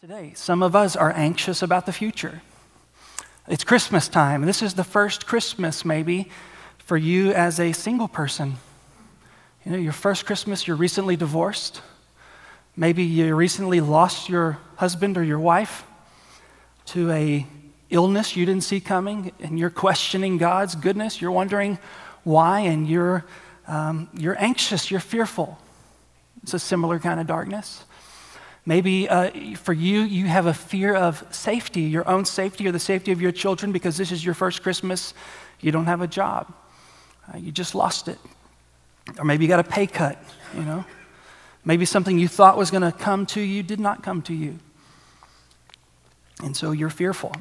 Today, some of us are anxious about the future. It's Christmas time. This is the first Christmas, maybe, for you as a single person. You know, your first Christmas, you're recently divorced. Maybe you recently lost your husband or your wife to a illness you didn't see coming, and you're questioning God's goodness. You're wondering why, and you're anxious, you're fearful. It's a similar kind of darkness. Maybe for you, you have a fear of safety, your own safety or the safety of your children, because this is your first Christmas. You don't have a job. You just lost it. Or maybe you got a pay cut, you know. Maybe something you thought was going to come to you did not come to you. And so you're fearful.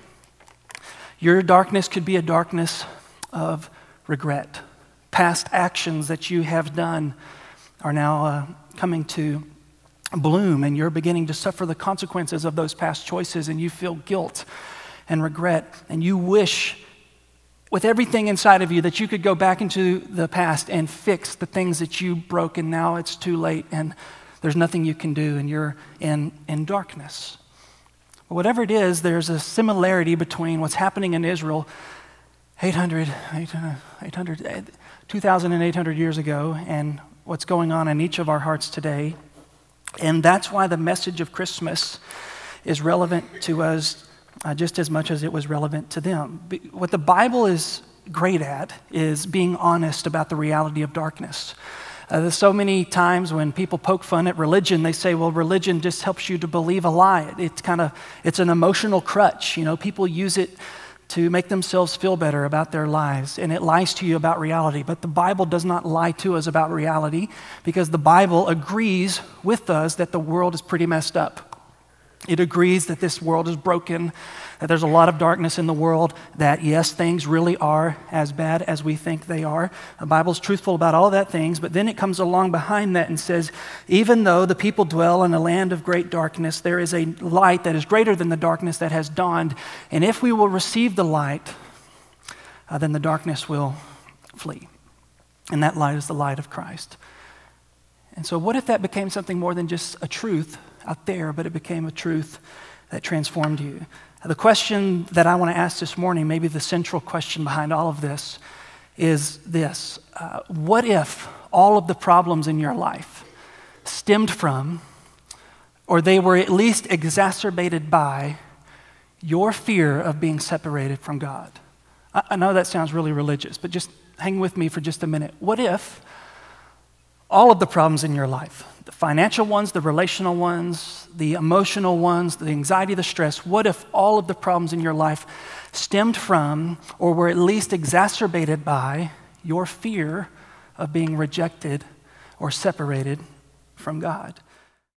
Your darkness could be a darkness of regret. Past actions that you have done are now coming to bloom, and you're beginning to suffer the consequences of those past choices, and you feel guilt and regret, and you wish with everything inside of you that you could go back into the past and fix the things that you broke, and now it's too late, and there's nothing you can do, and you're in darkness. Whatever it is, there's a similarity between what's happening in Israel 2,800 years ago and what's going on in each of our hearts today. And that's why the message of Christmas is relevant to us just as much as it was relevant to them. What the Bible is great at is being honest about the reality of darkness. There's so many times when people poke fun at religion, they say, well, religion just helps you to believe a lie. It's an emotional crutch. You know, people use it to make themselves feel better about their lives, and it lies to you about reality. But the Bible does not lie to us about reality, because the Bible agrees with us that the world is pretty messed up. It agrees that this world is broken, that there's a lot of darkness in the world, that yes, things really are as bad as we think they are. The Bible's truthful about all of that things, but then it comes along behind that and says, even though the people dwell in a land of great darkness, there is a light that is greater than the darkness that has dawned. And if we will receive the light, then the darkness will flee. And that light is the light of Christ. And so what if that became something more than just a truth out there, but it became a truth that transformed you? The question that I want to ask this morning, maybe the central question behind all of this, is this. What if all of the problems in your life stemmed from, or they were at least exacerbated by, your fear of being separated from God? I know that sounds really religious, but just hang with me for just a minute. What if all of the problems in your life, the financial ones, the relational ones, the emotional ones, the anxiety, the stress, what if all of the problems in your life stemmed from, or were at least exacerbated by, your fear of being rejected or separated from God?